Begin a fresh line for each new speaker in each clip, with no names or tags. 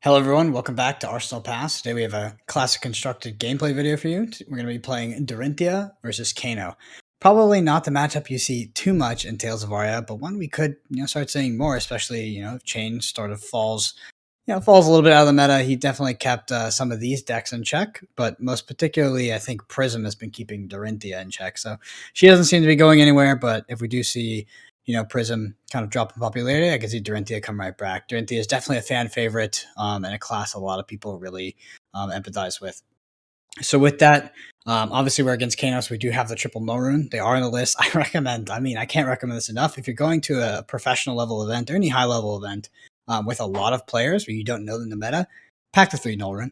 Hello everyone, welcome back to Arsenal Pass. Today we have a classic constructed gameplay video for you. We're going to be playing Dorinthea versus Kano. Probably not the matchup you see too much in Tales of Aria, but one we could start seeing more, especially if Chain sort of falls a little bit out of the meta. He definitely kept some of these decks in check, but most particularly I think Prism has been keeping Dorinthea in check. So she doesn't seem to be going anywhere, but if we do see Prism kind of drop in popularity, I can see Dorinthea come right back. Dorinthea is definitely a fan favorite and a class a lot of people really empathize with. So with that, obviously we're against Kano, so we do have the triple no rune. They are on the list. I can't recommend this enough. If you're going to a professional level event or any high level event with a lot of players where you don't know them the meta, pack the 3 null rune.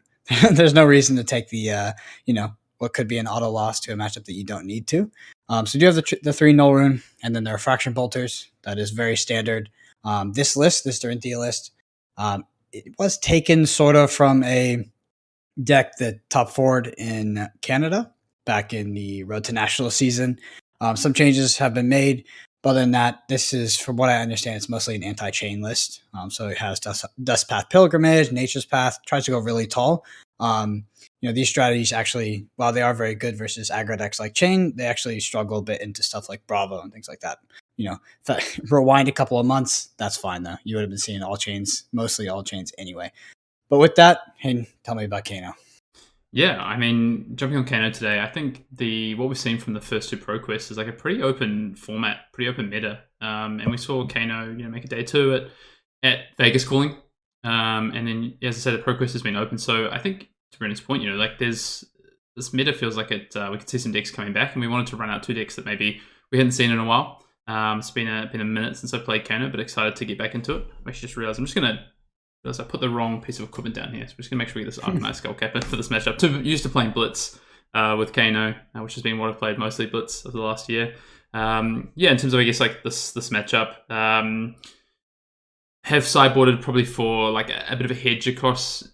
There's no reason to take the, what could be an auto loss to a matchup that you don't need to. So you do have the 3 null rune, and then there are fraction bolters. That is very standard. This Dorinthea list, it was taken sort of from a deck that top forward in Canada back in the Road to National season. Some changes have been made, but other than that, this is, from what I understand, it's mostly an anti-chain list. So it has Dust Path Pilgrimage, Nature's Path, tries to go really tall. These strategies actually, while they are very good versus aggro decks like Chain, they actually struggle a bit into stuff like Bravo and things like that. Rewind a couple of months, that's fine though. You would have been seeing mostly all chains anyway. But with that, hey, tell me about Kano.
Yeah, I mean, jumping on Kano today, I think what we've seen from the first 2 Pro Quests is like a pretty open format, pretty open meta. And we saw Kano, make a day 2 at Vegas calling. And then, as I said, the Pro Quest has been open. So I think, to Brendan's point, this meta feels like it. We could see some decks coming back, and we wanted to run out 2 decks that maybe we hadn't seen in a while. It's been a minute since I played Kano, but excited to get back into it. I actually just realized I put the wrong piece of equipment down here. So we're just going to make sure we get this Arcanite Skullcapper for this matchup. Used to playing Blitz with Kano, which has been what I've played mostly Blitz over the last year. In terms of, I guess, like this matchup, have sideboarded probably for like a bit of a hedge across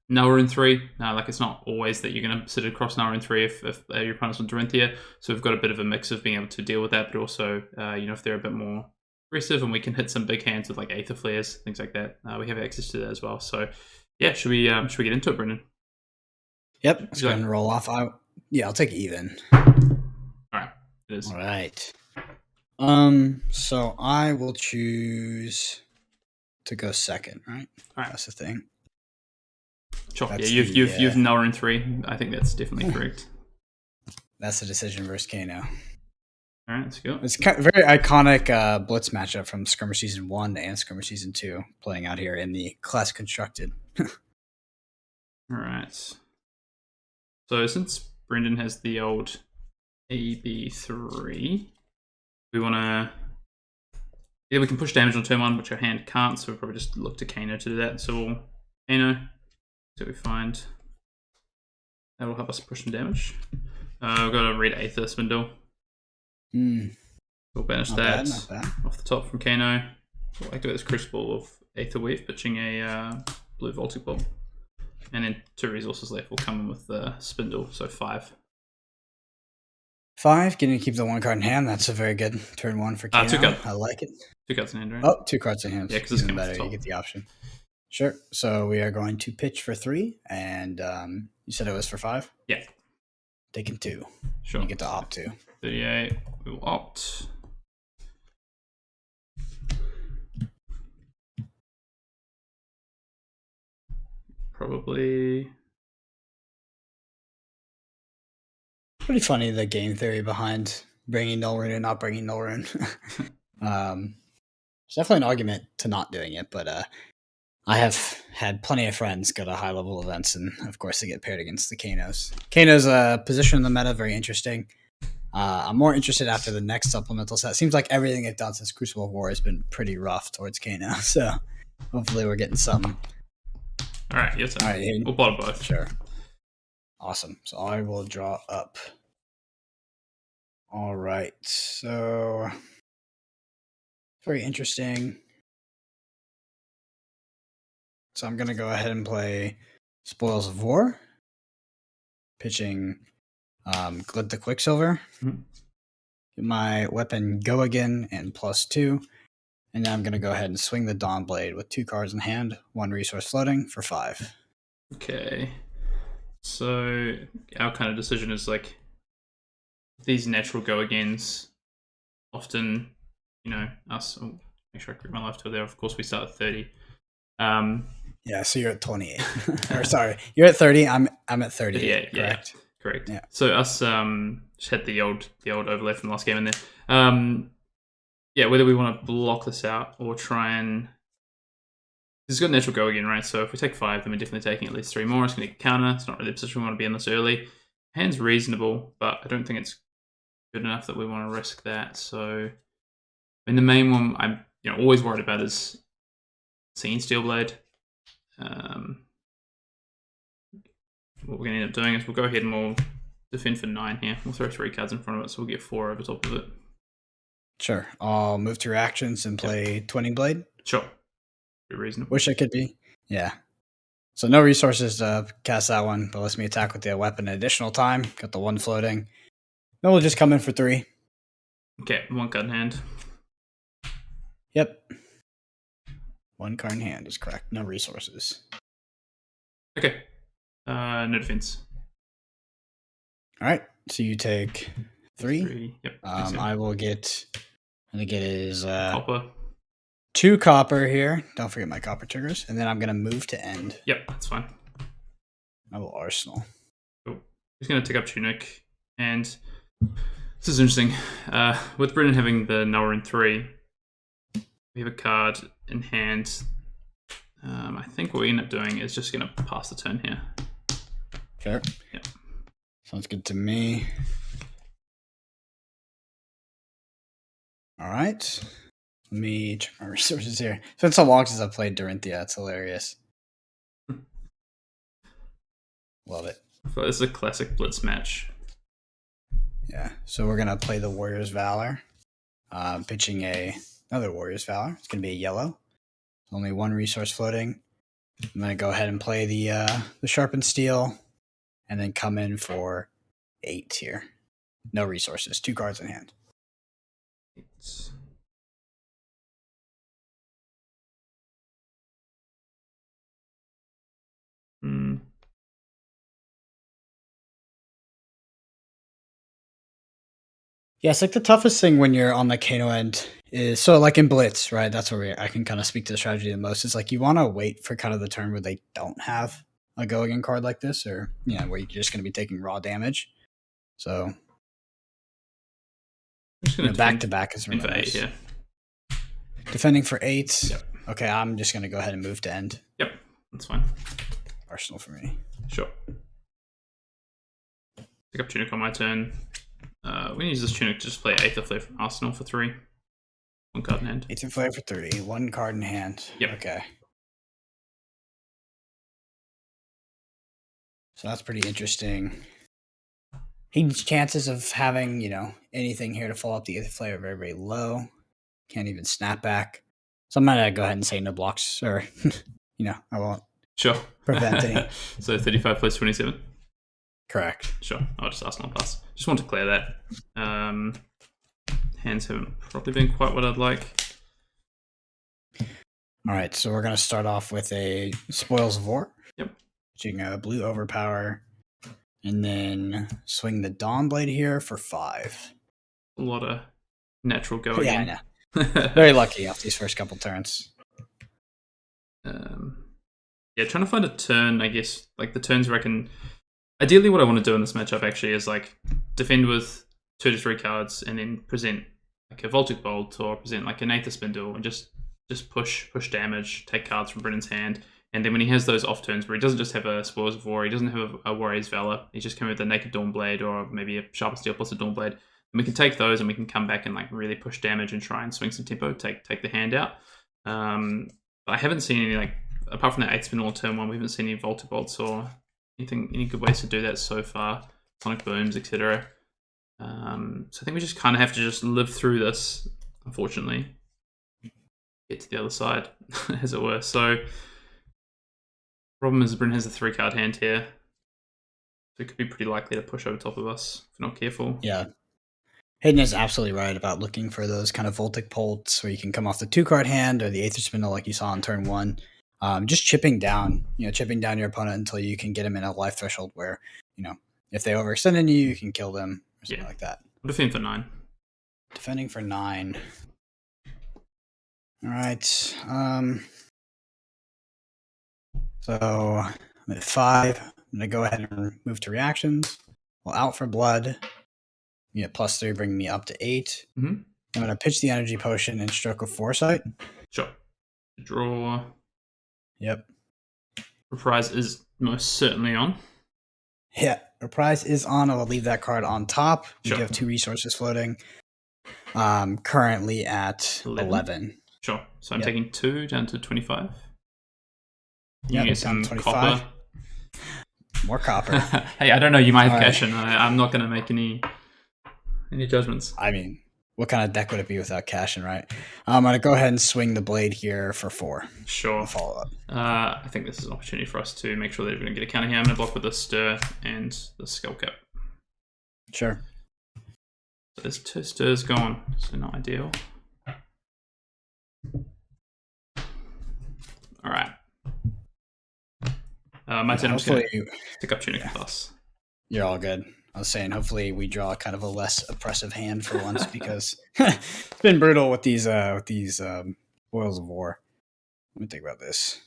Null Rune 3. It's not always that you're going to sit across Null Rune 3 if your opponent's on Dorinthea. So we've got a bit of a mix of being able to deal with that, but also, if they're a bit more aggressive and we can hit some big hands with like Aether Flares, things like that. We have access to that as well. So yeah, should we get into it, Brendan?
Yep, let's go ahead and roll off. I'll take even.
All right, it is.
All right. So I will choose to go second, right?
All right,
that's the thing.
Sure. Yeah, you've Null Rune 3. I think that's definitely correct.
That's the decision versus Kano.
All right, let's go.
It's kind of very iconic Blitz matchup from Skirmish Season 1 and Skirmish Season 2 playing out here in the class constructed.
All right. So since Brendan has the old AB3, we want to... Yeah, we can push damage on turn 1, which our hand can't, so we'll probably just look to Kano to do that. So we'll Kano, see what we find. That will help us push some damage. We've got to read Aether Spindle. We'll banish that off the top from Kano. We'll activate this Crucible of Aether Weave, pitching a blue Voltic Bolt. And then 2 resources left will come in with the Spindle, so 5.
5, getting to keep the 1 card in hand. That's a very good turn 1 for Kano.
2 cards.
I like it.
2 cards in hand, right?
Oh, 2 cards in hand.
Yeah, because it's
better. You get the option. Sure. So we are going to pitch for 3, and you said it was for 5?
Yeah.
Taking 2.
Sure.
You get to opt 2.
38. We will opt. Probably.
Pretty funny, the game theory behind bringing Null Rune and not bringing Null Rune. There's definitely an argument to not doing it, but I have had plenty of friends go to high level events, and of course they get paired against the Kanos. Kano's position in the meta, very interesting. I'm more interested after the next supplemental set. Seems like everything they've done since Crucible of War has been pretty rough towards Kano, so hopefully we're getting something.
All right, yes,
all right,
we'll bottom both.
Sure. Awesome. So I will draw up. All right, so very interesting. So I'm going to go ahead and play Spoils of War, pitching Glid the Quicksilver. Get my weapon Go Again and +2. And then I'm going to go ahead and swing the Dawn Blade with 2 cards in hand, 1 resource floating for 5.
Okay. So our kind of decision is like these natural go agains often, us. Oh, make sure I correct my life total there. Of course, we start at 30.
Yeah, so you're at 28. Or sorry, you're at 30. I'm at 38.
Yeah,
Correct.
Correct.
Yeah.
So us just had the old overlay from the last game in there. Whether we want to block this out or try and this has got natural go again, right? So if we take 5, then we're definitely taking at least 3 more. It's going to get counter. It's not really a position we want to be in this early. Hand's reasonable, but I don't think it's good enough that we want to risk that. So, the main one I'm always worried about is seeing Steel Blade. What we're going to end up doing is we'll go ahead and we'll defend for 9 here. We'll throw 3 cards in front of it, so we'll get 4 over top of it.
Sure. I'll move to reactions and play Twinning Blade.
Sure. Pretty reasonable.
Wish I could be. Yeah. So no resources to cast that one, but lets me attack with the weapon an additional time. Got the 1 floating. Then we'll just come in for 3.
Okay, 1 card in hand.
Yep. 1 card in hand is correct. No resources.
Okay. No defense.
All right. So you take 3.
3. Yep.
I will get. I think it is
Copper.
2 copper here. Don't forget my copper triggers. And then I'm going to move to end.
Yep, that's fine.
I will arsenal.
Cool. He's going to take up Tunic. And this is interesting. With Brennan having the Noah in 3, we have a card in hand. I think what we end up doing is just going to pass the turn here.
Sure.
Yeah.
Sounds good to me. All right. Let me check my resources here. It's been so long since I played Dorinthea. It's hilarious. Love it.
So this is a classic blitz match.
Yeah. So we're going to play the Warrior's Valor. Pitching another Warrior's Valor. It's going to be a yellow. Only 1 resource floating. I'm going to go ahead and play the Sharpened Steel and then come in for 8 here. No resources. 2 cards in hand. Yeah, it's like the toughest thing when you're on the Kano end is so like in Blitz, right? That's where I can kind of speak to the strategy the most. It's like you want to wait for kind of the turn where they don't have a go again card like this, or where you're just going to be taking raw damage. So back to back is really nice.
Yeah.
Defending for 8.
Yep.
Okay, I'm just going to go ahead and move to end.
Yep, that's fine.
Arsenal for me.
Sure. Pick up Tunic on my turn. We can use this Tunic to just play 8th of Flare from Arsenal for 3. 1 card in hand.
8th of Flare for 3. 1 card in hand.
Yep.
Okay. So that's pretty interesting. His chances of having, anything here to follow up the 8th of Flare are very, very low. Can't even snap back. So I'm going to go ahead and say no blocks, or, I won't.
Sure.
Prevent any.
So 35 plus 27?
Correct.
Sure. I'll just Arsenal pass. Just want to clear that. Hands haven't probably been quite what I'd like.
All right, so we're going to start off with a Spoils of War.
Yep.
Using a blue overpower. And then swing the Dawn Blade here for 5.
A lot of natural go
Yeah,
again.
I know. Very lucky off these first couple turns.
Trying to find a turn, I guess. Like the turns where I can... Ideally, what I want to do in this matchup actually is like defend with 2 to 3 cards and then present like a Voltic Bolt or present like an Aether Spindle and just push damage, take cards from Brennan's hand. And then when he has those off turns where he doesn't just have a Spoils of War, he doesn't have a Warrior's Valor, he's just coming with a Naked Dawn Blade or maybe a Sharpened Steel plus a Dawn Blade. And we can take those and we can come back and like really push damage and try and swing some tempo, take the hand out. But I haven't seen any like, apart from that 8th Spindle on turn 1, we haven't seen any Voltic Bolts or any good ways to do that so far. Sonic Booms, etc. So I think we just kind of have to just live through this, unfortunately. Get to the other side, as it were. So problem is Bryn has a 3-card hand here. So it could be pretty likely to push over top of us if we're not careful.
Yeah. Hayden is absolutely right about looking for those kind of Voltic Pults where you can come off the 2-card hand or the Aether Spindle like you saw on turn 1. Just chipping down your opponent until you can get them in a life threshold where, if they overextend on you, you can kill them or something like that.
We'll defend for 9.
Defending for 9. All right. So I'm at 5. I'm going to go ahead and move to reactions. Well, out for blood. You get +3, bringing me up to 8.
Mm-hmm.
I'm going to pitch the energy potion and stroke of foresight.
Sure. Draw.
Yep.
Reprise is most certainly on.
Yeah, Reprise is on. I will leave that card on top. We
Sure.
do have 2 resources floating. Currently at 11.
Sure. So I'm taking 2 down to 25.
You
get some 25. Copper.
More copper.
Hey, I don't know. You might have cash in. I'm not going to make any judgments.
I mean, what kind of deck would it be without cash in, right? I'm going to go ahead and swing the blade here for 4.
Sure.
Follow up.
I think this is an opportunity for us to make sure that we're going to get a counter here. I'm going to block with the Stir and the Skull Cap.
Sure.
So there's 2 Stirs gone, so not ideal. All right. My turn. I'm just going to pick up Tunic Plus.
You're all good. I was saying, hopefully we draw kind of a less oppressive hand for once because it's been brutal with these Boils of War. Let me think about this.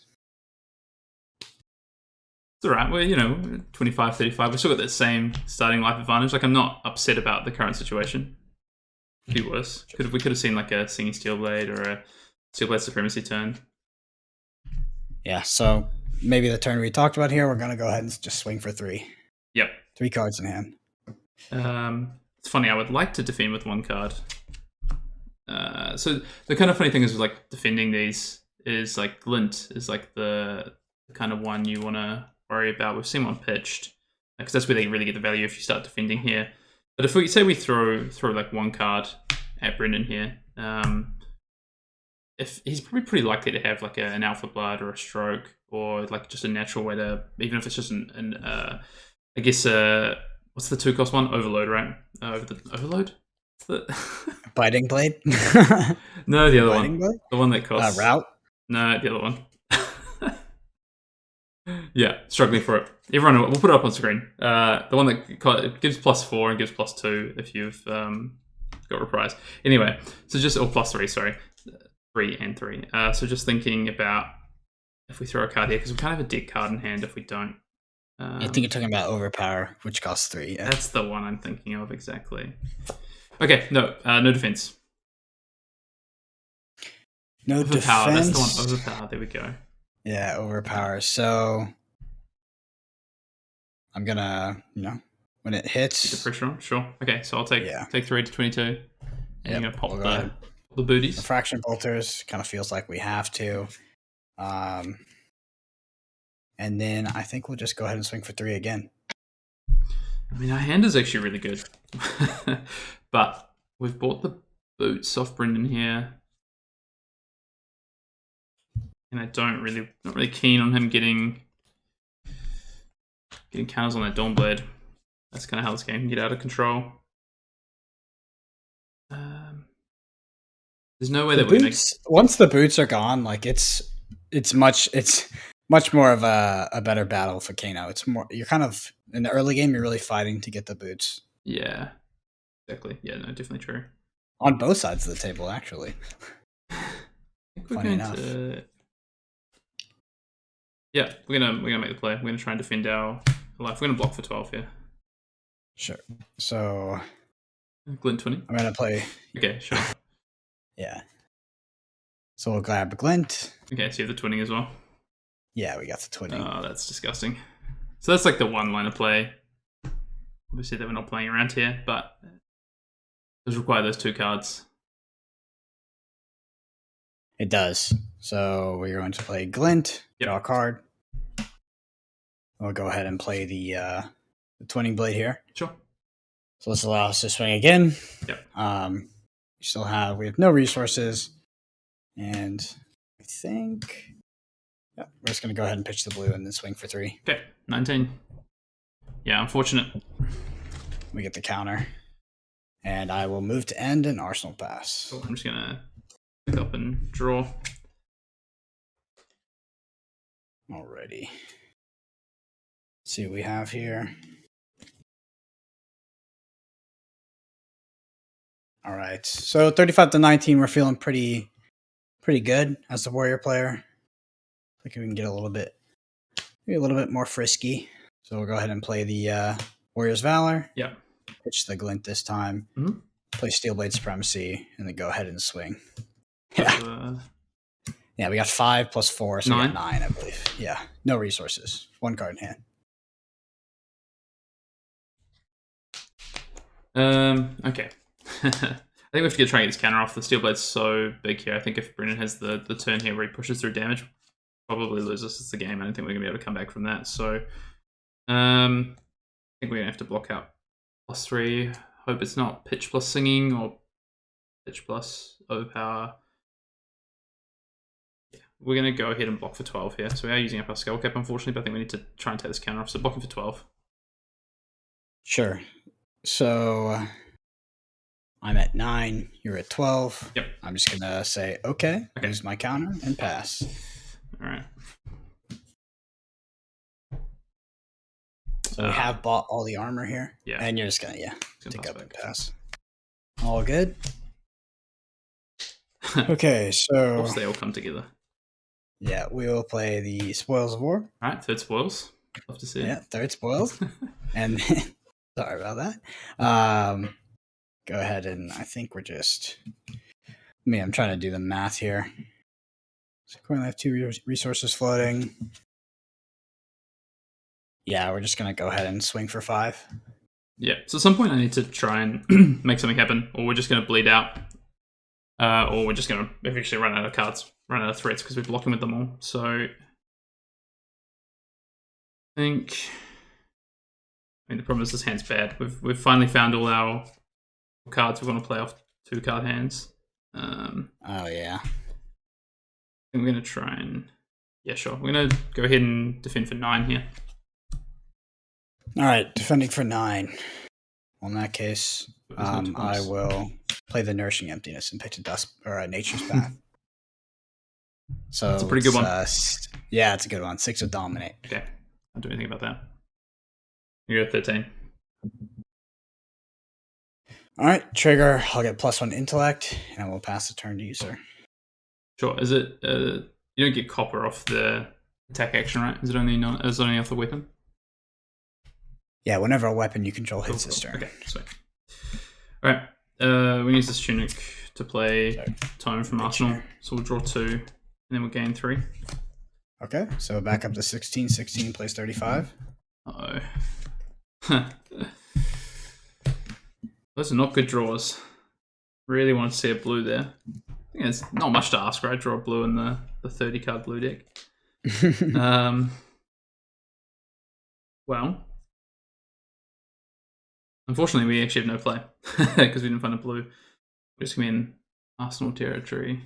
It's all right. We're 25, 35. We still got that same starting life advantage. Like, I'm not upset about the current situation. Could be worse. We could have seen like a Singing Steelblade or a Steelblade Supremacy turn.
Yeah. So maybe the turn we talked about here, we're gonna go ahead and just swing for 3.
Yep.
3 cards in hand.
It's funny. I would like to defend with 1 card. So the kind of funny thing is like defending these is like Glint is like the kind of one you want to worry about. We've seen one pitched because that's where they really get the value if you start defending here. But if we say we throw like 1 card at Brendan here, if he's probably pretty likely to have like an Alpha Blood or a Stroke or like just a natural way to, even if it's just I guess what's the 2-cost one? Overload, right? Overload?
Biting Blade?
No, the other
Biting
one.
Blade?
The one that costs
Route?
No, the other one. Yeah, struggling for it. Everyone, we'll put it up on screen. The one that gives +4 and gives +2 if you've got Reprise. Anyway, so just +3, sorry, 3 and 3. So just thinking about if we throw a card here because we kind of have a deck card in hand if we don't.
I think you're talking about Overpower, which costs 3. Yeah.
That's the one I'm thinking of exactly. Okay, no defense.
No
Overpower,
defense.
that's the one. Overpower, there we go.
Yeah, Overpower. So I'm gonna, when it hits,
Keep the pressure on. Sure. Okay, so I'll take 3 to 22, and you're gonna pop the booties.
Refraction Bolters kind of feels like we have to, and then I think we'll just go ahead and swing for 3 again.
I mean, our hand is actually really good, but we've bought the boots off Brendan here. And I not really keen on him getting counters on that Dawnblade. That's kind of how this game can get out of control. There's no way that we make
once the boots are gone. Like it's much more of a better battle for Kano. It's more you're kind of in the early game. You're really fighting to get the boots.
Yeah, exactly. Yeah, no, definitely true.
On both sides of the table, actually. Funny enough.
Yeah, we're gonna make the play. We're gonna try and defend our life. We're gonna block for 12 here.
Sure. So
Glint 20.
I'm gonna play.
Okay, sure.
Yeah. So we'll grab Glint.
Okay, so you have the twinning as well.
Yeah, we got the twinning.
Oh, that's disgusting. So that's like the one line of play. Obviously, that we're not playing around here, but it does require those 2 cards.
It does. So we're going to play Glint, draw a card. We'll go ahead and play the Twinning Blade here.
Sure.
So this allows us to swing again.
Yep.
We have no resources. And I think we're just going to go ahead and pitch the blue and then swing for 3.
Okay, 19. Yeah, unfortunate.
We get the counter. And I will move to end and Arsenal pass.
So I'm just gonna pick up and draw.
Alrighty. Let's see what we have here. All right. So 35 to 19, we're feeling pretty good as the warrior player. I think we can get maybe a little bit more frisky. So we'll go ahead and play the Warrior's Valor.
Yeah.
Pitch the Glint this time.
Mm-hmm.
Play Steelblade Supremacy, and then go ahead and swing.
Yeah.
Yeah, we got 5 plus 4, so
9.
we got 9, I believe. Yeah. No resources. 1 card in
hand. Okay. I think we have to try and get this counter off. The Steelblade's so big here. I think if Brennan has the turn here where he pushes through damage, probably loses us the game. I don't think we're going to be able to come back from that. So I think we're going to have to block out +3. Hope it's not pitch plus singing or pitch plus overpower. Yeah, we're going to go ahead and block for 12 here. So we are using up our Skull Cap, unfortunately, but I think we need to try and take this counter off. So blocking for 12.
Sure. So I'm at 9, you're at 12.
Yep.
I'm just going to say, okay, use my counter and pass.
All right.
So we have bought all the armor here.
Yeah.
And you're just going to, take up
back.
and pass. All good? Okay, so...
Of course they all come together.
Yeah, we will play the Spoils of War.
All right, third Spoils. Love to see it.
Yeah, third Spoils. And sorry about that. Go ahead and I think we're just... I'm trying to do the math here. So currently I have 2 resources floating. Yeah, we're just going to go ahead and swing for 5.
Yeah, so at some point I need to try and make something happen, or we're just going to bleed out, or we're just going to eventually run out of cards, run out of threats because we're blocking with them all. So I think... the problem is this hand's bad. We've finally found all our cards we want to play off 2 card hands.
Oh, yeah.
I think we're going to try and... Yeah, sure. We're going to go ahead and defend for 9 here.
All right, defending for 9. Well, in that case, I will play the Nourishing Emptiness and pitch a Dust or a Nature's Path. So
it's a pretty good one.
Yeah, it's a good one. 6 of Dominate.
Okay, I'll do anything about that. You're at 13.
All right, trigger. I'll get +1 Intellect, and I will pass the turn to you, sir.
Sure. Is it? You don't get copper off the attack action, right? Is it only off the weapon?
Yeah, whenever a weapon you control hits this turn.
Okay, sweet. All right, we use this Tunic to play Tome from Arsenal, so we'll draw 2, and then we'll gain 3.
Okay, so back up to 16. 16 plays 35.
Uh-oh. Those are not good draws. Really want to see a blue there. I think it's not much to ask, right? Draw a blue in the 30-card blue deck. Well... Unfortunately, we actually have no play because we didn't find a blue. We're just going to be in Arsenal territory.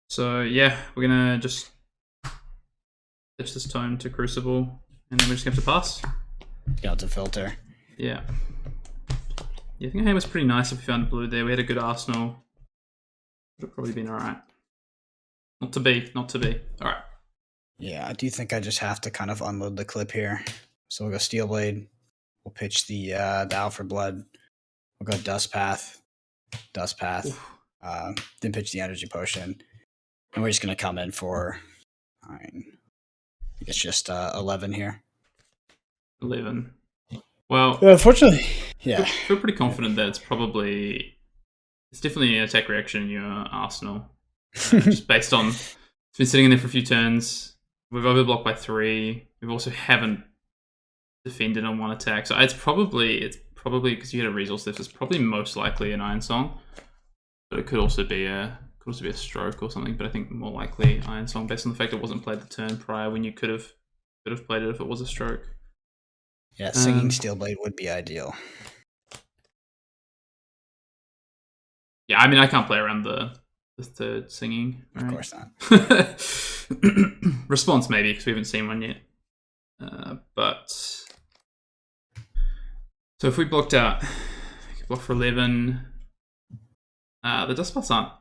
So, yeah, we're going to just ditch this Tome to Crucible, and then we're just going to have to pass.
Got to filter.
Yeah. Yeah, I think our hand was pretty nice if we found a blue there. We had a good Arsenal. Would have probably been alright. Not to be. Alright.
Yeah, I do think I just have to kind of unload the clip here. So we'll go Steelblade. We'll pitch the Alfred Blood. We'll go Dust Path. Then pitch the Energy Potion. And we're just going to come in for, I think it's just 11 here.
11. Well,
unfortunately, yeah.
I feel pretty confident that it's definitely an attack reaction in your Arsenal. Just based on, it's been sitting in there for a few turns. We've overblocked by 3. We've also haven't defended on 1 attack. So it's probably because you had a resource lift, it's probably most likely an Iron Song. But it could also be a stroke or something, but I think more likely Iron Song based on the fact it wasn't played the turn prior when you could have played it if it was a stroke.
Yeah, singing Steelblade would be ideal.
Yeah, I mean I can't play around the third singing. Right?
Of course
not. Response maybe, because we haven't seen one yet. But So if we blocked out, block for 11, the dust spots aren't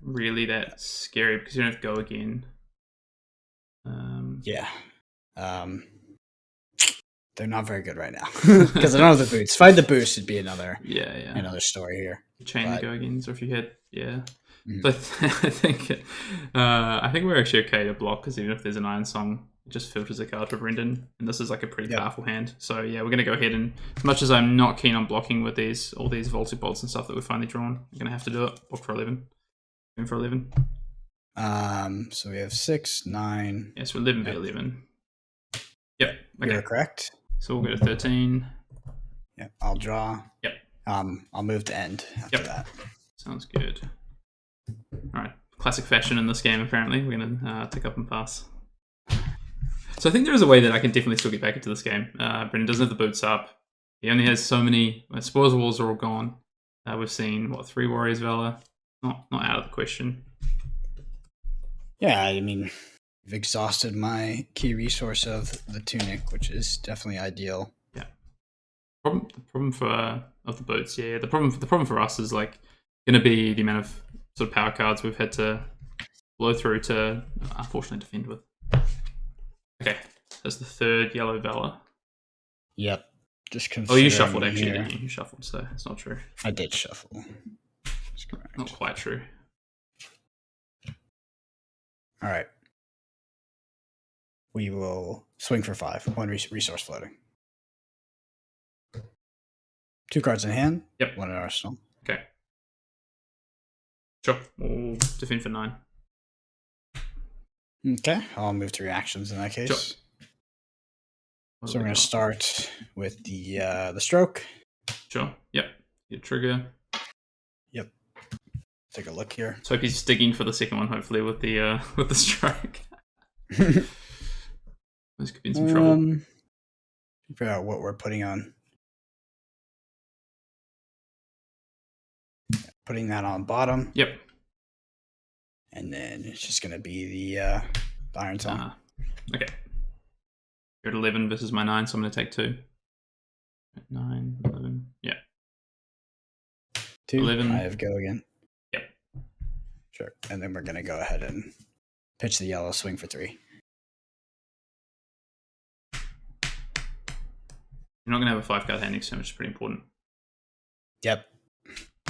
really that scary because you don't have to go again.
Yeah. They're not very good right now because I don't have the boots. If I had the boost, it'd be another story here.
Chain the go agains, or if you had
Mhm.
So I think we're actually okay to block because even if there's an Iron Song, it just filters a card for Brendan, and this is like a pretty powerful hand. So yeah, we're gonna go ahead and as much as I'm not keen on blocking with all these Voltibolts and stuff that we've finally drawn, I'm gonna have to do it. Block for 11. In for 11.
So we have 6, 9.
Yes, we're 11 v 11. Yep. Okay.
You're correct.
So we'll go to 13.
Yep. I'll draw.
Yep.
I'll move to end after that.
Sounds good. All right. Classic fashion in this game. Apparently, we're gonna tick up and pass. So I think there is a way that I can definitely still get back into this game. Brendan doesn't have the boots up. He only has so many. Spoils walls are all gone. We've seen 3 Warriors Valor. Not out of the question.
Yeah, I mean, I've exhausted my key resource of the tunic, which is definitely ideal.
Yeah. The problem for of the boots, yeah. The problem for us is like going to be the amount of sort of power cards we've had to blow through to unfortunately defend with. Okay, that's the 3rd yellow Valor.
Yep. Just
oh, you shuffled actually, didn't you? You shuffled, so it's not true.
I did shuffle. That's correct.
Not quite true.
All right. We will swing for 5. 1 resource floating. 2 cards in hand.
Yep.
1 in arsenal.
Okay. Sure. We'll defend for 9.
Okay. I'll move to reactions in that case.
Sure.
So we're going to start with the stroke.
Sure. Yep. Your trigger.
Yep. Take a look here.
Let's hope he's digging for the second one. Hopefully with the stroke. This could be in some trouble.
Figure out what we're putting on. Putting that on bottom.
Yep.
And then it's just going to be the Iron Song.
Okay. You're at 11 versus my 9, so I'm going to take 2. 9, 11. Yeah.
2.
11.
I have go again.
Yep.
Sure. And then we're going to go ahead and pitch the yellow, swing for 3.
You're not going to have a 5-card hand next turn, which is pretty important.
Yep.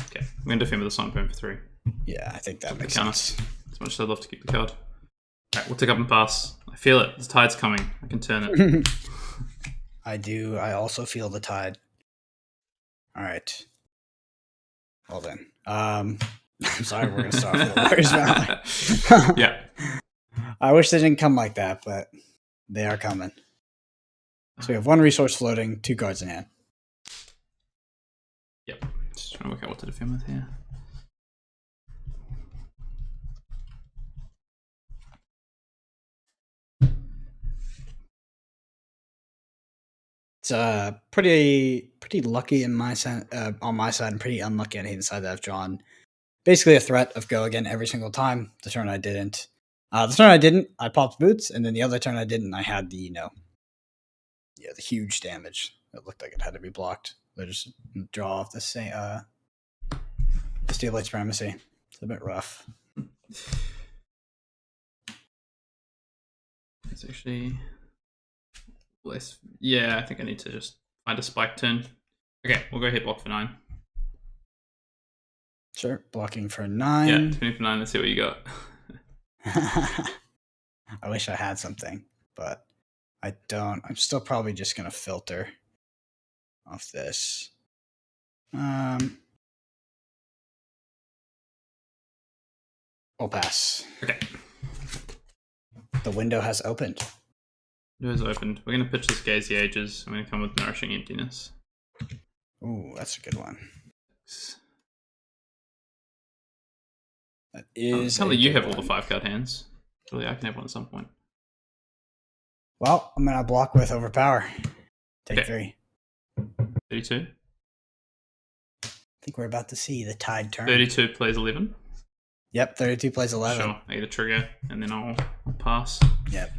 Okay. I'm going to defend with a Sonic Boom for 3.
Yeah, I think that makes
Kano.
sense.
As much as I'd love to keep the card. Alright, we'll tick up and pass. I feel it. The tide's coming. I can turn it.
I do. I also feel the tide. All right. Well then. I'm sorry, we're going to start with the Warriors Valor.
Yeah.
I wish they didn't come like that, but they are coming. So we have 1 resource floating, 2 cards in hand.
Yep. Just trying to work out what to defend with here.
It's pretty lucky in my on my side, and pretty unlucky on Hayden's side that I've drawn basically a threat of go again every single time. The turn I didn't. The turn I didn't, I popped boots, and then the other turn I didn't, I had the the huge damage. It looked like it had to be blocked. They just draw off the same the Steel Supremacy. It's a bit rough.
It's actually less. Yeah, I think I need to just find a spike turn. Okay, we'll go hit block for 9.
Sure, blocking for 9.
Yeah, 20 for 9. Let's see what you got.
I wish I had something, but I don't. I'm still probably just gonna filter off this. I'll pass.
Okay.
The window has opened.
Doors opened. We're going to pitch this Gaze the Ages. I'm going to come with Nourishing Emptiness.
Ooh, that's a good one. That
It's
is.
not that you have all the 5-card hands. Surely I can have one at some point.
Well, I'm gonna block with Overpower. Take
Okay.
3.
32.
I think we're about to see the tide turn.
32 plays 11.
Yep, 32 plays 11.
Sure, I get a trigger, and then I'll pass.
Yep.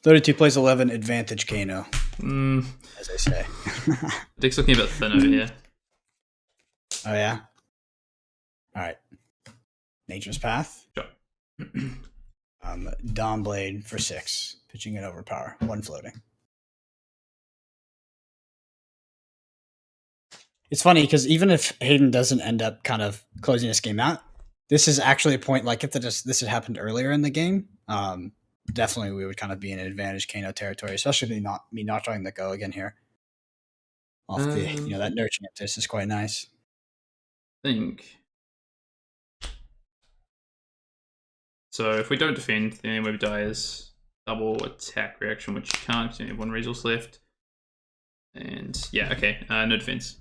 32 plays 11, advantage Kano,
Mm,
as they say.
Dick's looking a bit thin over here.
Oh, yeah? All right. Nature's Path.
Sure.
Dawn Blade for 6, pitching it over power, 1 floating. It's funny because even if Hayden doesn't end up kind of closing this game out, this is actually a point, like if this had happened earlier in the game, definitely we would kind of be in an advantage Kano territory, especially me not trying to go again here. Off the, that nurturing of this is quite nice.
I think. So if we don't defend, the only way we die is double attack reaction, which you can't, you have 1 resource left. And yeah, okay, no defense.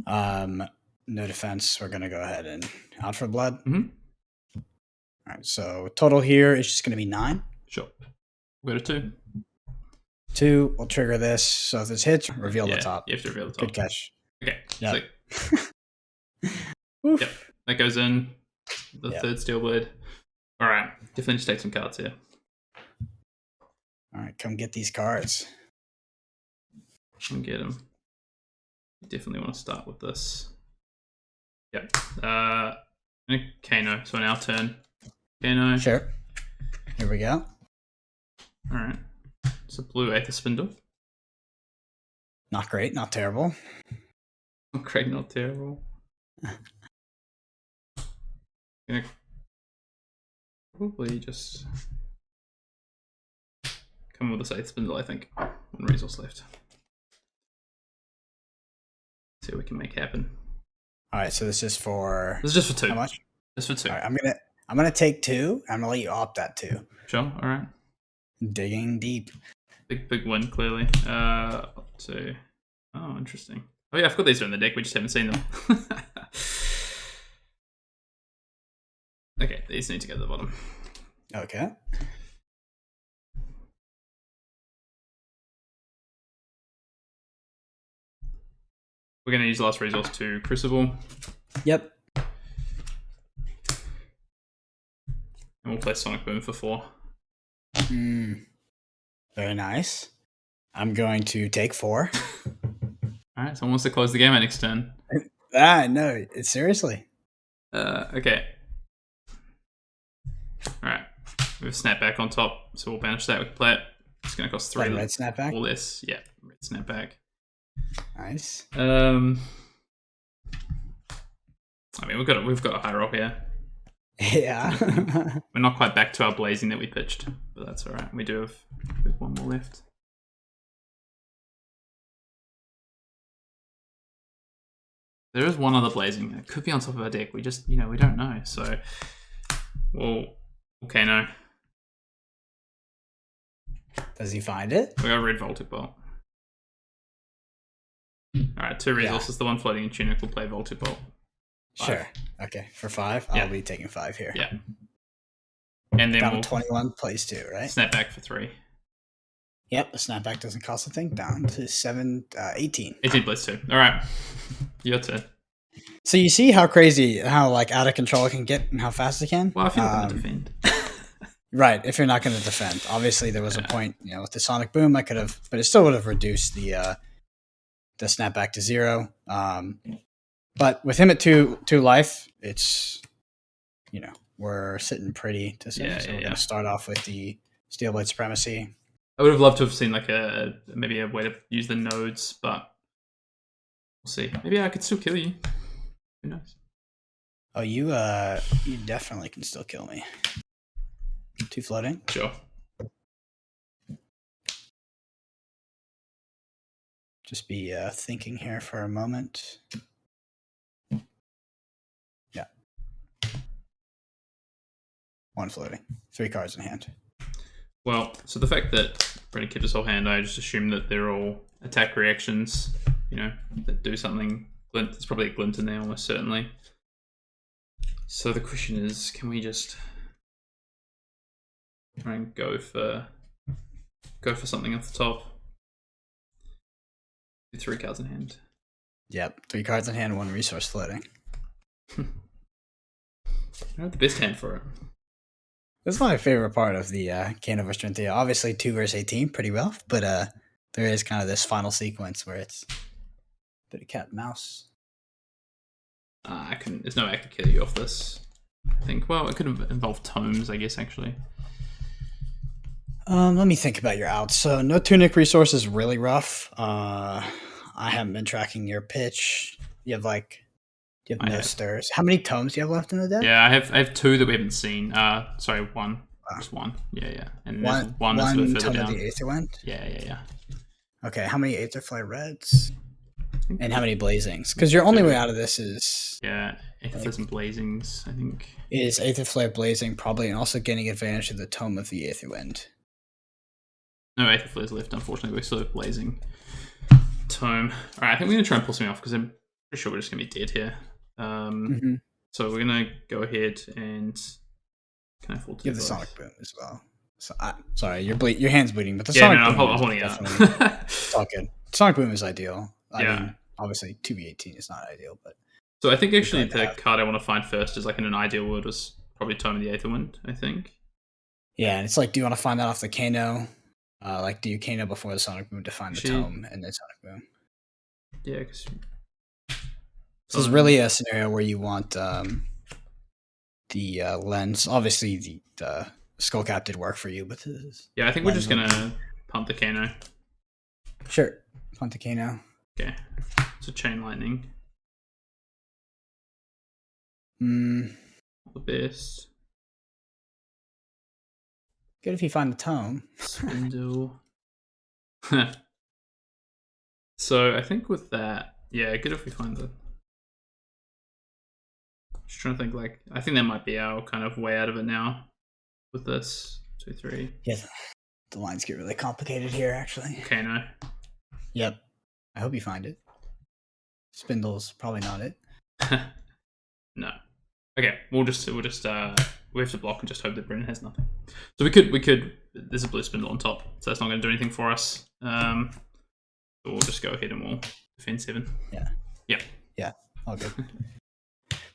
No defense. We're gonna go ahead and out for blood.
Mm-hmm.
All right. So total here is just gonna be 9.
Sure. We'll go to 2.
2. We'll trigger this. So if this hits, reveal the top.
You have to reveal the top.
Good catch.
Okay.
Yep.
Yep. That goes in. The third steel blade. All right. Definitely just take some cards here.
All right. Come get these cards.
Come get them. You definitely want to start with this. Yep. Kano. So on our turn. Kano.
Sure. Here we go.
All right. It's a blue Aether Spindle.
Not great. Not terrible.
Not great. Not terrible. Gonna probably just come with this Aether Spindle, I think. 1 resource left. See what we can make happen.
All right, so this is for.
This is just for 2.
How much?
Just for 2.
All right, I'm gonna take 2. I'm gonna let you opt that 2.
Sure. All right.
Digging deep.
Big win, clearly. 2. Oh, interesting. Oh yeah, I forgot these are in the deck. We just haven't seen them. Okay, these need to go to the bottom.
Okay.
We're going to use the last resource to Crucible.
Yep.
And we'll play Sonic Boom for 4.
Very nice. I'm going to take 4.
Alright, someone wants to close the game out next turn.
No, seriously.
Okay. Alright. We have Snapback on top, so we'll banish that. We can play it. It's going to cost 3
red Snapback?
or less. Yeah, red Snapback.
Nice.
I mean, we've got a high roll here.
Yeah.
We're not quite back to our blazing that we pitched, but that's alright. We have 1 more left. There is 1 other blazing. It could be on top of our deck. We just, we don't know. So, okay, no.
Does he find it?
We got red Voltic Bolt. Alright, 2 resources. Yeah. The one floating in Tunic will play Voltic Bolt.
5. Sure. Okay, for 5, I'll be taking 5 here.
Yeah. And then
down 21 plays 2, right?
Snapback for 3.
Yep, the snapback doesn't cost a thing. Down to 18.
18 plays 2. Alright. Your turn.
So you see how crazy, how like out of control it can get and how fast it can?
Well, if you're not going to defend.
Right, if you're not going to defend. Obviously, there was a point, with the Sonic Boom, I could have, but it still would have reduced the snapback to 0. But with him at 2 life, it's, we're sitting pretty to say. So we're going to start off with the Steel Blade Supremacy.
I would have loved to have seen like maybe a way to use the nodes, but we'll see. Maybe I could still kill you. Who knows?
Oh, you definitely can still kill me. 2 floating?
Sure.
Just be thinking here for a moment. Yeah. 1 floating. 3 cards in hand.
Well, so the fact that Brennan kept his whole hand, I just assume that they're all attack reactions, that do something. Glint, there's probably a glint in there almost certainly. So the question is, can we just try and go for something off the top? 3 cards in hand.
Yep, 3 cards in hand, 1 resource floating.
I have the best hand for it.
That's my favorite part of the Kano vs. Dorinthea. Obviously, 2 versus 18, pretty rough, but there is kind of this final sequence where it's a bit of cat and mouse.
I couldn't. There's no way I could kill you off this. I think. Well, it could have involved tomes, I guess. Actually.
Let me think about your outs. So no tunic resource is really rough. I haven't been tracking your pitch. You have no stirs. How many tomes do you have left in the deck?
Yeah, I have 2 that we haven't seen. Sorry, 1. Just 1. Yeah. And one is a bit further
tome
down.
of the Aetherwind?
Yeah.
Okay, how many Aetherflare Reds? And how many Blazings? Because your only way out of this is...
Yeah, Aetherflares and Blazings, I think.
Is Aetherflare Blazing probably, and also getting advantage of the Tome of the Aetherwind.
No Aetherflares left, unfortunately. We still have Blazing Tome. Alright, I think we're going to try and pull something off, because I'm pretty sure we're just going to be dead here. So we're going to go ahead and... Can I afford to
You have the Sonic Boom as well. So, sorry, your hand's bleeding, but the
Sonic
Boom
I'm holding it out.
It's all good. Sonic Boom is ideal. I mean, obviously 2v18 is not ideal, but...
So I think actually the card I want to find first is like in an ideal world was probably Tome of the Aetherwind, I think.
Yeah, and it's like, do you want to find that off the Kano? Do you Kano before the Sonic Boom to find the Tome and then Sonic Boom?
Yeah, because...
This is really a scenario where you want the lens. Obviously, the Skullcap did work for you, but
yeah, I think we're just going to punt the Kano.
Sure, punt the Kano.
Okay, it's a Chain Lightning.
Not
the best.
Good if you find the Tome.
Spindle. So I think with that, yeah, good if we find the... Just trying to think, like, I think that might be our kind of way out of it now with this 2, 3.
Yeah, the lines get really complicated here, actually.
Kano.
Yep. I hope you find it. Spindle's probably not it.
No. Okay, we have to block and just hope that Brennan has nothing. So we could. There's a blue Spindle on top, so that's not going to do anything for us. So we'll just go ahead and we'll defend 7.
Yeah. All good.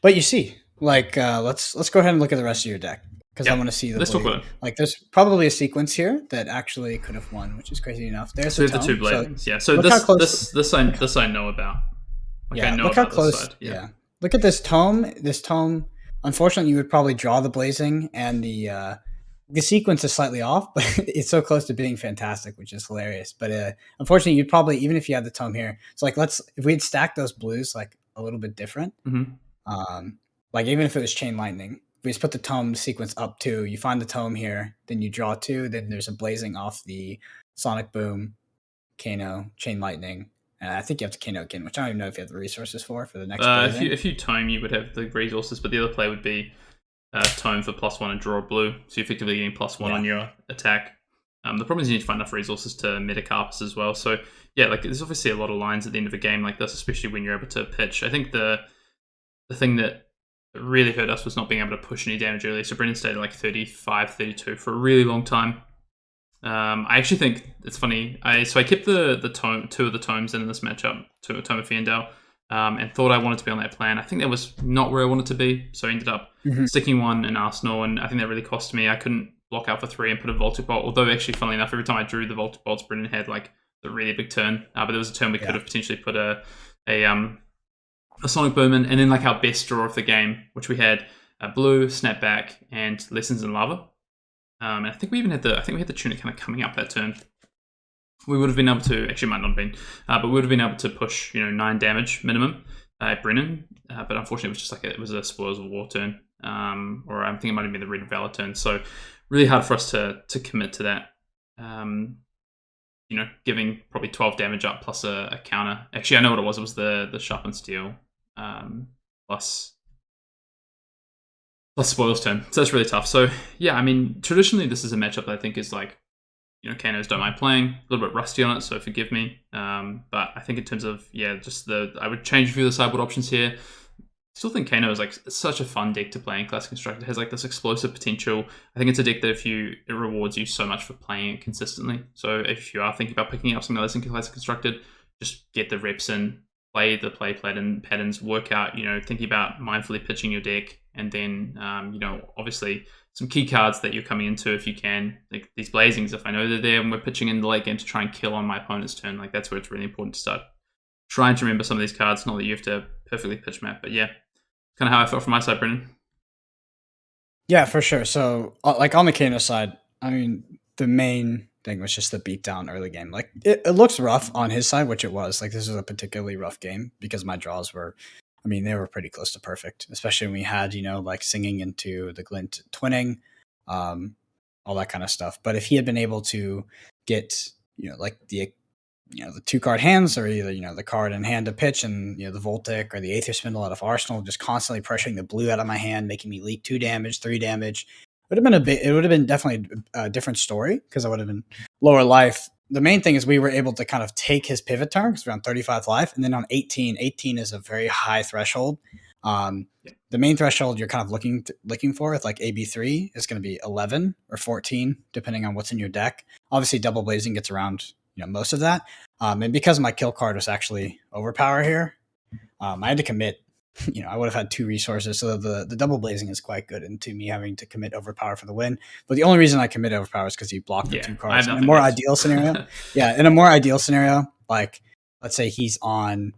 But you see, let's go ahead and look at the rest of your deck, because I want to see the.
Let's talk about it.
Like, there's probably a sequence here that actually could have won, which is crazy enough. There's the
2 Blazings. So this I know about. I know
look how
about
close.
This side.
Yeah. Look at this tome. This tome. Unfortunately, you would probably draw the Blazing, and the sequence is slightly off, but it's so close to being fantastic, which is hilarious. But unfortunately, you'd probably, even if you had the tome here, so if we'd stacked those blues like a little bit different, even if it was Chain Lightning, if we just put the tome sequence up 2, you find the tome here, then you draw 2, then there's a Blazing off the Sonic Boom, Kano, Chain Lightning. I think you have to Kano again, which I don't even know if you have the resources for the next.
If you tome, you would have the resources, but the other play would be tome for +1 and draw a blue. So you're effectively getting +1 on your attack. The problem is you need to find enough resources to Metacarpus as well. So yeah, like there's obviously a lot of lines at the end of a game like this, especially when you're able to pitch. I think the thing that really hurt us was not being able to push any damage early. So Brendan stayed at like 35, 32 for a really long time. I actually think it's funny. I kept the tome, 2 of the tomes in this matchup, Tome of Fiendel, and thought I wanted to be on that plan. I think that was not where I wanted to be, so I ended up sticking 1 in Arsenal, and I think that really cost me. I couldn't block out for 3 and put a Voltic Bolt, although actually, funnily enough, every time I drew the Voltic Bolts, Brendan had like a really big turn. But there was a turn we could have potentially put a Sonic Boom in, and then like our best draw of the game, which we had blue, snapback, and Lessons in Lava. And I think we even had the Tunic kind of coming up that turn. We would have been able to, actually might not have been, but we would have been able to push 9 damage minimum at Brennan. But unfortunately, it was just like it was a Spoils of War turn, or I think it might have been the Red Valor turn. So really hard for us to commit to that. Giving probably 12 damage up plus a counter. Actually, I know what it was. It was the Sharpened Steel plus Spoils turn. So that's really tough. So yeah, I mean, traditionally this is a matchup that I think is like, Kanos don't mind playing. A little bit rusty on it, so forgive me. But I think in terms of, I would change a few of the sideboard options here. Still think Kano is like such a fun deck to play in Classic Constructed. It has like this explosive potential. I think it's a deck that it rewards you so much for playing it consistently. So if you are thinking about picking up something like this in Classic Constructed, just get the reps in, play the play patterns, work out, thinking about mindfully pitching your deck, and then, obviously some key cards that you're coming into if you can. Like these blazings, if I know they're there and we're pitching in the late game to try and kill on my opponent's turn, like that's where it's really important to start trying to remember some of these cards. Not that you have to perfectly pitch map, but yeah, kind of how I felt from my side, Brendan.
Yeah, for sure. So, like on the Kano side, I mean, the main thing was just the beatdown early game. Like it looks rough on his side, which it was. Like this was a particularly rough game because my draws were, I mean, they were pretty close to perfect. Especially when we had, like singing into the glint twinning, um, all that kind of stuff. But if he had been able to get, like the 2 card hands, or either the card in hand to pitch, and the Voltic or the Aether Spindle out of Arsenal, just constantly pressuring the blue out of my hand, making me leak 2 damage, 3 damage. Would have been it would have been definitely a different story because I would have been lower life. The main thing is we were able to kind of take his pivot turn because we're on 35 life, and then on 18 is a very high threshold. The main threshold you're kind of looking for with like AB3 is going to be 11 or 14 depending on what's in your deck. Obviously double blazing gets around most of that. And because my kill card was actually overpower here, I had to commit. I would have had 2 resources, so the double blazing is quite good into me having to commit overpower for the win. But the only reason I commit overpower is because he blocked the 2 cards. In a more ideal scenario, in a more ideal scenario, like let's say he's on,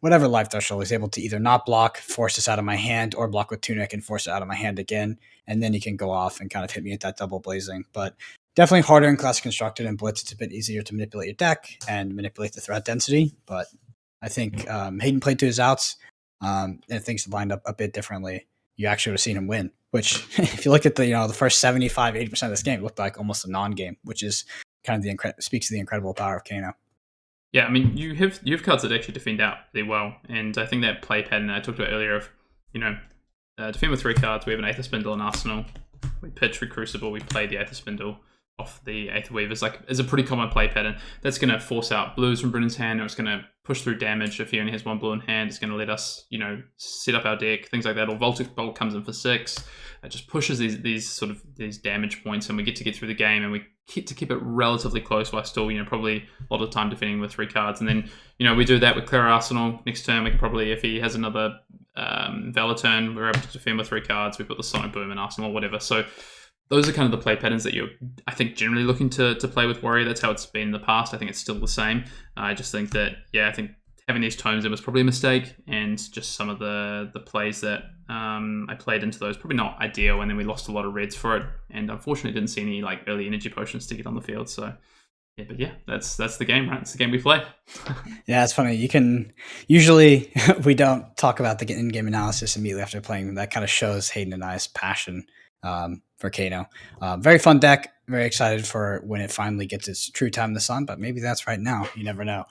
whatever life threshold, he's able to either not block, force this out of my hand, or block with Tunic and force it out of my hand again, and then he can go off and kind of hit me with that double blazing. But definitely harder in Classic Constructed, and Blitz it's a bit easier to manipulate your deck and manipulate the threat density. But I think Hayden played to his outs, and things lined up a bit differently. You actually would have seen him win, which if you look at the first 75-80% of this game, it looked like almost a non-game, which is kind of speaks to the incredible power of Kano.
Yeah, I mean, you have cards that actually defend out really well, and I think that play pattern that I talked about earlier of, defend with 3 cards. We have an Aether Spindle in Arsenal. We pitch, we Crucible, we play the Aether Spindle off the Aether Weavers. Is a pretty common play pattern. That's going to force out blues from Brennan's hand, or it's going to push through damage if he only has 1 blue in hand. It's going to let us, set up our deck, things like that. Or Voltic Bolt comes in for 6. It just pushes these damage points, and we get through the game, and we get to keep it relatively close while still, probably a lot of time defending with 3 cards. And then, we do that with Clear Arsenal. Next turn, we can probably, if he has another Valor turn, we're able to defend with 3 cards. We put the Sonic Boom in Arsenal or whatever. So those are kind of the play patterns that you're, I think, generally looking to play with Warrior. That's how it's been in the past. I think it's still the same. I just think that, I think having these tomes in was probably a mistake, and just some of the plays that I played into those probably not ideal, and then we lost a lot of reds for it, and unfortunately didn't see any early energy potions to get on the field. So that's the game, right? It's the game we play.
Yeah, it's funny. You can usually we don't talk about the in-game analysis immediately after playing. That kind of shows Hayden and I's passion for Kano. Very fun deck. Very excited for when it finally gets its true time in the sun, but maybe that's right now. You never know.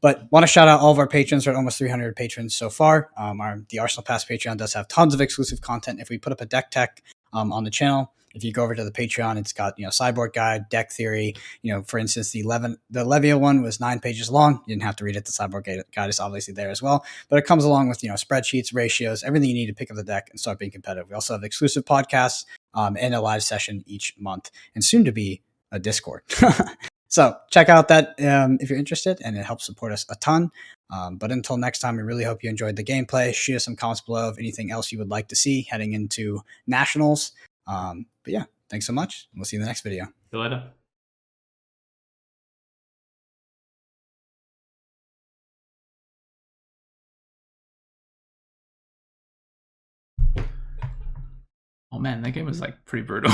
But want to shout out all of our patrons. We're at almost 300 patrons so far. The Arsenal Pass Patreon does have tons of exclusive content. If we put up a deck tech on the channel, if you go over to the Patreon, it's got sideboard guide, deck theory. For instance, the Levia one was 9 pages long. You didn't have to read it. The sideboard guide is obviously there as well, but it comes along with spreadsheets, ratios, everything you need to pick up the deck and start being competitive. We also have exclusive podcasts and a live session each month, and soon to be a Discord. So check out that if you're interested, and it helps support us a ton. But until next time, we really hope you enjoyed the gameplay. Shoot us some comments below of anything else you would like to see heading into Nationals. But yeah, thanks so much. We'll see you in the next video. See
you later. Oh man, that game was pretty brutal.